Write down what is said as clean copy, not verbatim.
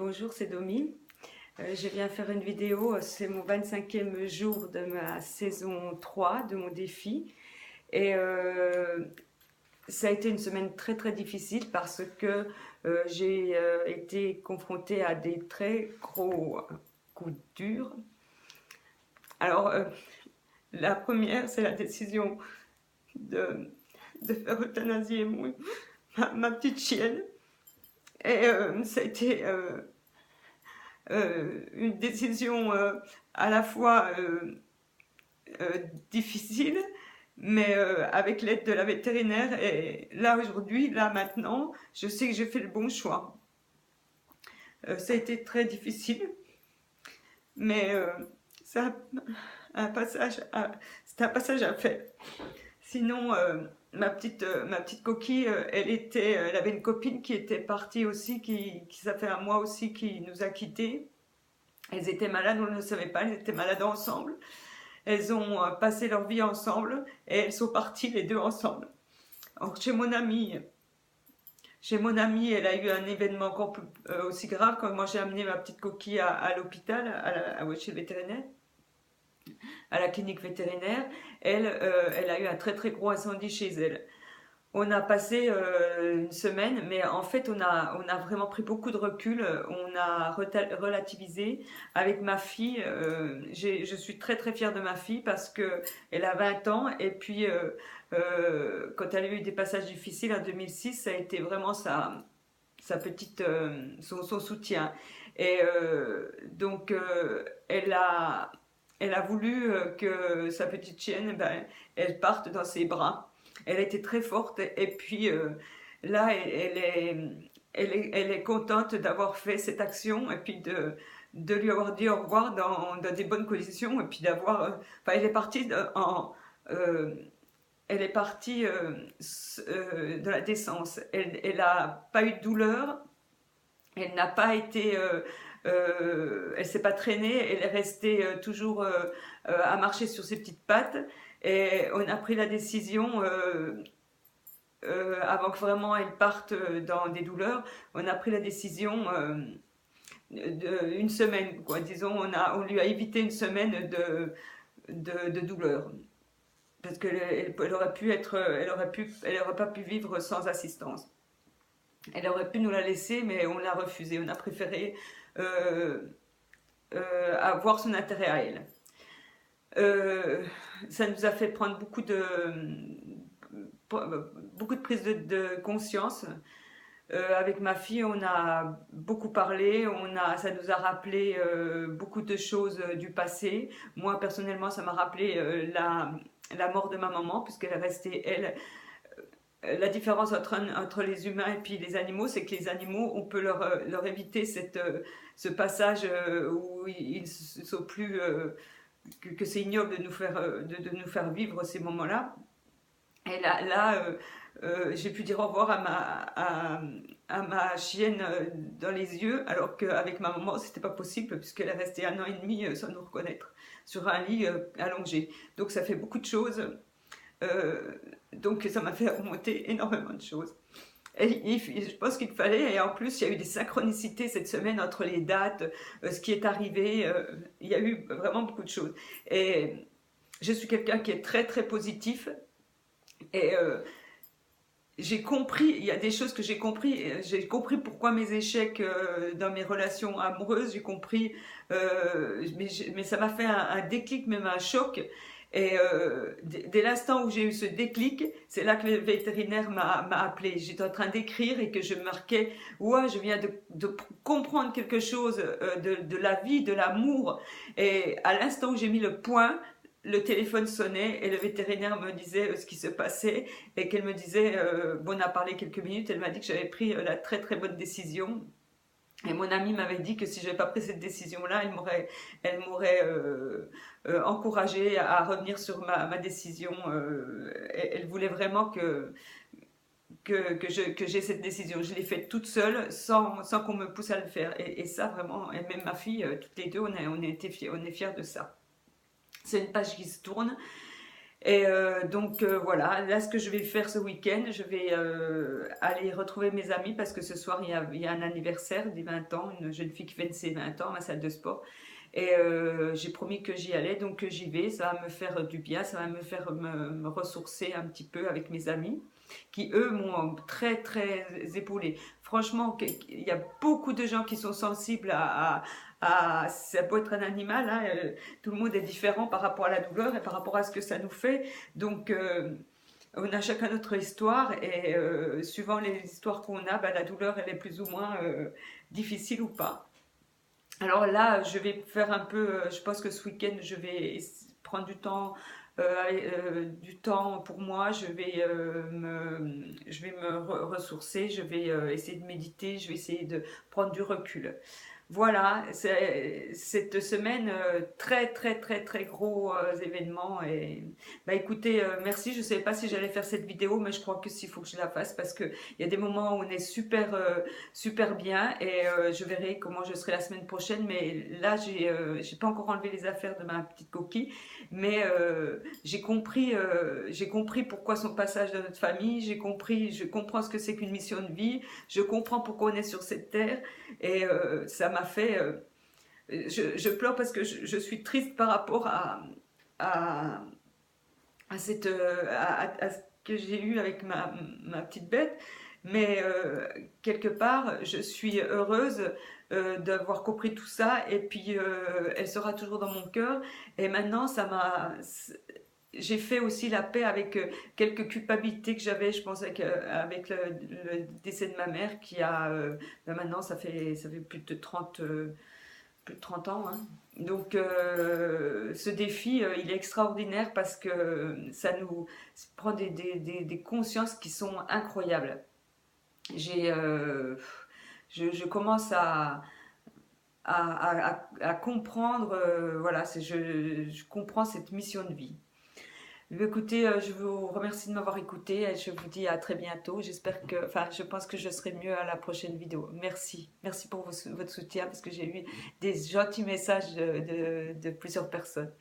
Bonjour, c'est Domi. Je viens faire une vidéo, c'est mon 25e jour de ma saison 3 de mon défi. Et ça a été une semaine très très difficile parce que j'ai été confrontée à des très gros coups durs. Alors, la première, c'est la décision de, de faire euthanasier ma petite chienne. Et ça a été une décision à la fois difficile, mais avec l'aide de la vétérinaire. Et là, aujourd'hui, là, maintenant, je sais que j'ai fait le bon choix. Ça a été très difficile, mais ça, c'est un passage à faire. Sinon, ma petite coquille, elle avait une copine qui était partie aussi, ça fait un mois aussi, qui nous a quittés. Elles étaient malades, on ne le savait pas, elles étaient malades ensemble. Elles ont passé leur vie ensemble et elles sont parties les deux ensemble. Alors, chez mon amie, elle a eu un événement encore plus, aussi grave quand moi j'ai amené ma petite coquille à l'hôpital, chez le vétérinaire, à la clinique vétérinaire. Elle a eu un très très gros incendie chez elle. On a passé une semaine, mais en fait, on a vraiment pris beaucoup de recul. On a relativisé. Avec ma fille, je suis très très fière de ma fille parce que elle a 20 ans. Et puis, quand elle a eu des passages difficiles en 2006, ça a été vraiment sa petite, son soutien. Et elle a voulu que sa petite chienne, ben, elle parte dans ses bras. Elle était très forte et puis là, elle est contente d'avoir fait cette action et puis de lui avoir dit au revoir dans des bonnes conditions et puis d'avoir... enfin, euh, elle est partie de la décence. Elle n'a pas eu de douleur, elle n'a pas été... elle s'est pas traînée, elle est restée toujours à marcher sur ses petites pattes. Et on a pris la décision, avant que vraiment elle parte dans des douleurs, on a pris la décision une semaine, quoi. Disons, on lui a évité une semaine de douleur. Parce qu'elle aurait pu être, elle aurait pas pu vivre sans assistance. Elle aurait pu nous la laisser, mais on l'a refusé. On a préféré euh, avoir son intérêt à elle. Ça nous a fait prendre beaucoup de prise de conscience. Avec ma fille, on a beaucoup parlé, ça nous a rappelé beaucoup de choses du passé. Moi, personnellement, ça m'a rappelé la mort de ma maman, puisqu'elle est restée, elle. La différence entre les humains et puis les animaux, c'est que les animaux, on peut leur éviter ce passage où ils ne sont plus... que c'est ignoble de nous faire vivre ces moments-là. Et j'ai pu dire au revoir à ma chienne dans les yeux, alors qu'avec ma maman, c'était pas possible, puisqu'elle est restée 1 an et demi sans nous reconnaître, sur un lit allongé. Donc ça fait beaucoup de choses. Donc ça m'a fait remonter énormément de choses. Et je pense qu'il fallait, et en plus il y a eu des synchronicités cette semaine entre les dates, ce qui est arrivé, il y a eu vraiment beaucoup de choses. Et je suis quelqu'un qui est très très positif, et j'ai compris, il y a des choses que j'ai compris pourquoi mes échecs dans mes relations amoureuses, j'ai compris, mais ça m'a fait un déclic, même un choc. Et dès l'instant où j'ai eu ce déclic, c'est là que le vétérinaire m'a appelé. J'étais en train d'écrire et que je marquais, ouais, je viens de comprendre quelque chose de la vie, de l'amour. Et à l'instant où j'ai mis le point, le téléphone sonnait et le vétérinaire me disait ce qui se passait et qu'elle me disait, bon, on a parlé quelques minutes, elle m'a dit que j'avais pris la très très bonne décision. Et mon amie m'avait dit que si je n'avais pas pris cette décision-là, elle m'aurait encouragée à revenir sur ma décision. Elle voulait vraiment que j'ai cette décision. Je l'ai faite toute seule, sans qu'on me pousse à le faire. Et ça, vraiment, et même ma fille, toutes les deux, on est fiers de ça. C'est une page qui se tourne. Et donc voilà, là ce que je vais faire ce week-end, je vais aller retrouver mes amis parce que ce soir il y a un anniversaire des 20 ans, une jeune fille qui fête ses 20 ans à ma salle de sport. Et j'ai promis que j'y allais, donc j'y vais, ça va me faire du bien, ça va me faire me ressourcer un petit peu avec mes amis qui eux m'ont très très épaulé. Franchement, il y a beaucoup de gens qui sont sensibles ça peut être un animal, hein, tout le monde est différent par rapport à la douleur et par rapport à ce que ça nous fait. Donc, on a chacun notre histoire et suivant les histoires qu'on a, ben, la douleur elle est plus ou moins difficile ou pas. Alors là, je vais faire un peu, je pense que ce week-end, je vais prendre du temps pour moi, je vais me ressourcer, je vais essayer de méditer, je vais essayer de prendre du recul. Voilà, cette semaine, très très très très gros événement. Et bah écoutez, merci. Je ne savais pas si j'allais faire cette vidéo, mais je crois que s'il faut que je la fasse parce que il y a des moments où on est super bien et je verrai comment je serai la semaine prochaine. Mais là, j'ai pas encore enlevé les affaires de ma petite coquille, mais j'ai compris pourquoi son passage dans notre famille. Je comprends ce que c'est qu'une mission de vie. Je comprends pourquoi on est sur cette terre. Et ça m'a fait. Je pleure parce que je suis triste par rapport à, à ce que j'ai eu avec ma petite bête. Mais quelque part, je suis heureuse d'avoir compris tout ça. Et puis, elle sera toujours dans mon cœur. Et maintenant, j'ai fait aussi la paix avec quelques culpabilités que j'avais, je pense, avec le décès de ma mère qui a, ben maintenant, ça fait plus de 30 ans, hein. Donc, ce défi, il est extraordinaire parce que ça nous prend des consciences qui sont incroyables. J'ai, je commence à comprendre, voilà, je comprends cette mission de vie. Écoutez, je vous remercie de m'avoir écouté et je vous dis à très bientôt. Je pense que je serai mieux à la prochaine vidéo. Merci. Merci pour votre soutien parce que j'ai eu des gentils messages de plusieurs personnes.